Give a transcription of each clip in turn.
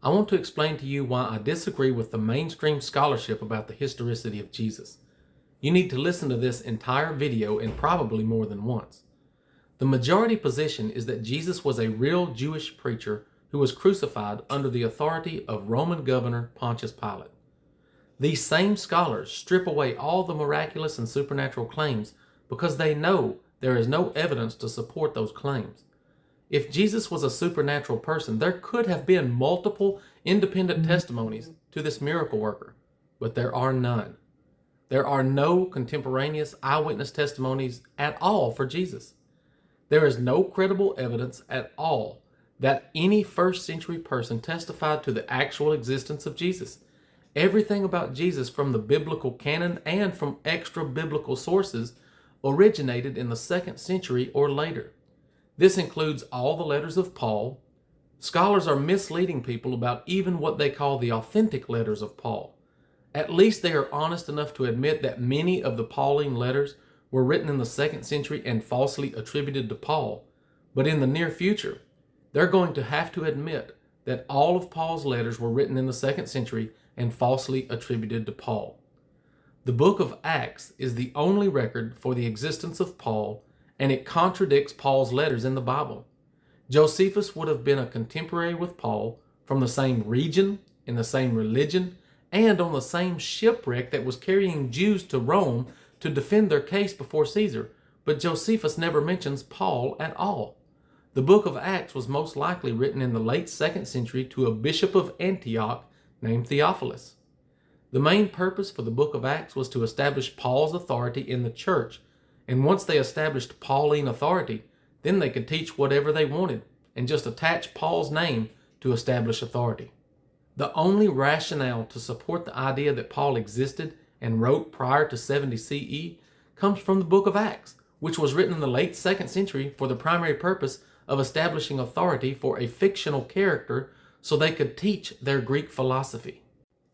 I want to explain to you why I disagree with the mainstream scholarship about the historicity of Jesus. You need to listen to this entire video and probably more than once. The majority position is that Jesus was a real Jewish preacher who was crucified under the authority of Roman governor Pontius Pilate. These same scholars strip away all the miraculous and supernatural claims because they know there is no evidence to support those claims. If Jesus was a supernatural person, there could have been multiple independent testimonies to this miracle worker, but there are none. There are no contemporaneous eyewitness testimonies at all for Jesus. There is no credible evidence at all that any first century person testified to the actual existence of Jesus. Everything about Jesus from the biblical canon and from extra biblical sources originated in the 2nd century or later. This includes all the letters of Paul. Scholars are misleading people about even what they call the authentic letters of Paul. At least they are honest enough to admit that many of the Pauline letters were written in the 2nd century and falsely attributed to Paul. But in the near future, they're going to have to admit that all of Paul's letters were written in the 2nd century and falsely attributed to Paul. The book of Acts is the only record for the existence of Paul, and it contradicts Paul's letters in the Bible. Josephus would have been a contemporary with Paul from the same region, in the same religion, and on the same shipwreck that was carrying Jews to Rome to defend their case before Caesar, but Josephus never mentions Paul at all. The book of Acts was most likely written in the late 2nd century to a bishop of Antioch named Theophilus. The main purpose for the book of Acts was to establish Paul's authority in the church, and once they established Pauline authority, then they could teach whatever they wanted and just attach Paul's name to establish authority. The only rationale to support the idea that Paul existed and wrote prior to 70 CE comes from the book of Acts, which was written in the late 2nd century for the primary purpose of establishing authority for a fictional character so they could teach their Greek philosophy.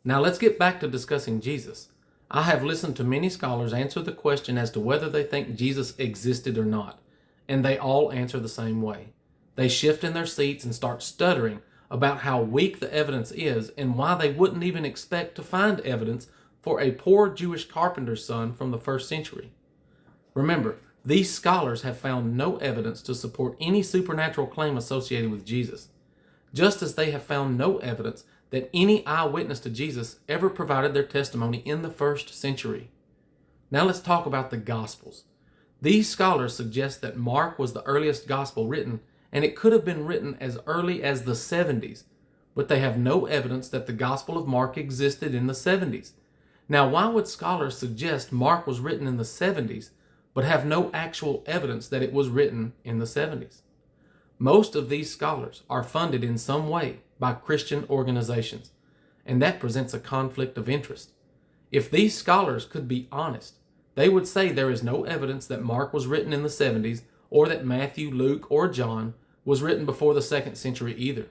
Now let's get back to discussing Jesus. I have listened to many scholars answer the question as to whether they think Jesus existed or not, and they all answer the same way. They shift in their seats and start stuttering about how weak the evidence is and why they wouldn't even expect to find evidence for a poor Jewish carpenter's son from the 1st century. Remember, these scholars have found no evidence to support any supernatural claim associated with Jesus, just as they have found no evidence that any eyewitness to Jesus ever provided their testimony in the 1st century. Now let's talk about the Gospels. These scholars suggest that Mark was the earliest gospel written, and it could have been written as early as the 70s, but they have no evidence that the Gospel of Mark existed in the 70s. Now, why would scholars suggest Mark was written in the 70s, but have no actual evidence that it was written in the 70s? Most of these scholars are funded in some way by Christian organizations, and that presents a conflict of interest. If these scholars could be honest, they would say there is no evidence that Mark was written in the 70s or that Matthew, Luke, or John was written before the 2nd century either.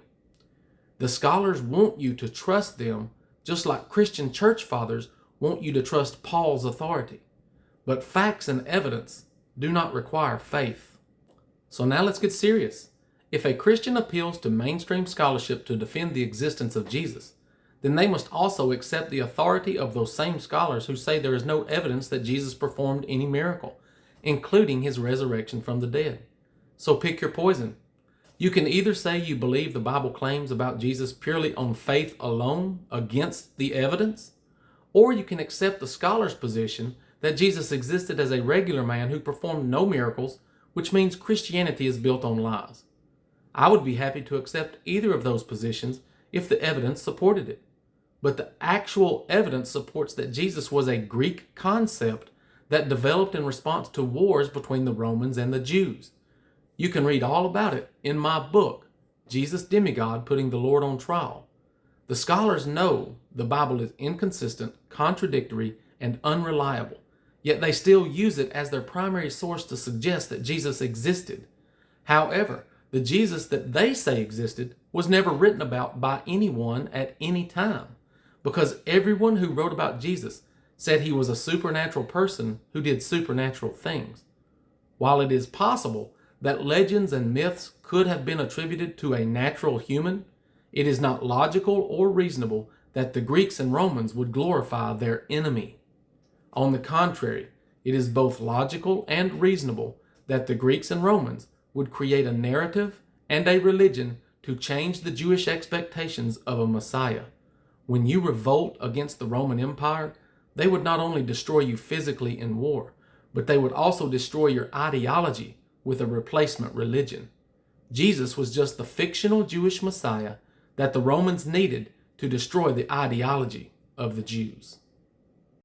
The scholars want you to trust them just like Christian church fathers want you to trust Paul's authority. But facts and evidence do not require faith. So now let's get serious. If a Christian appeals to mainstream scholarship to defend the existence of Jesus, then they must also accept the authority of those same scholars who say there is no evidence that Jesus performed any miracle, including his resurrection from the dead. So pick your poison. You can either say you believe the Bible claims about Jesus purely on faith alone against the evidence, or you can accept the scholar's position that Jesus existed as a regular man who performed no miracles, which means Christianity is built on lies. I would be happy to accept either of those positions if the evidence supported it. But the actual evidence supports that Jesus was a Greek concept that developed in response to wars between the Romans and the Jews. You can read all about it in my book, Jesus Demigod Putting the Lord on Trial. The scholars know the Bible is inconsistent, contradictory, and unreliable, yet they still use it as their primary source to suggest that Jesus existed. However, the Jesus that they say existed was never written about by anyone at any time, because everyone who wrote about Jesus said he was a supernatural person who did supernatural things. While it is possible that legends and myths could have been attributed to a natural human, It is not logical or reasonable that the Greeks and Romans would glorify their enemy. On the contrary, it is both logical and reasonable that the Greeks and Romans would create a narrative and a religion to change the Jewish expectations of a Messiah. When you revolt against the Roman Empire, they would not only destroy you physically in war, but they would also destroy your ideology with a replacement religion. Jesus was just the fictional Jewish Messiah that the Romans needed to destroy the ideology of the Jews.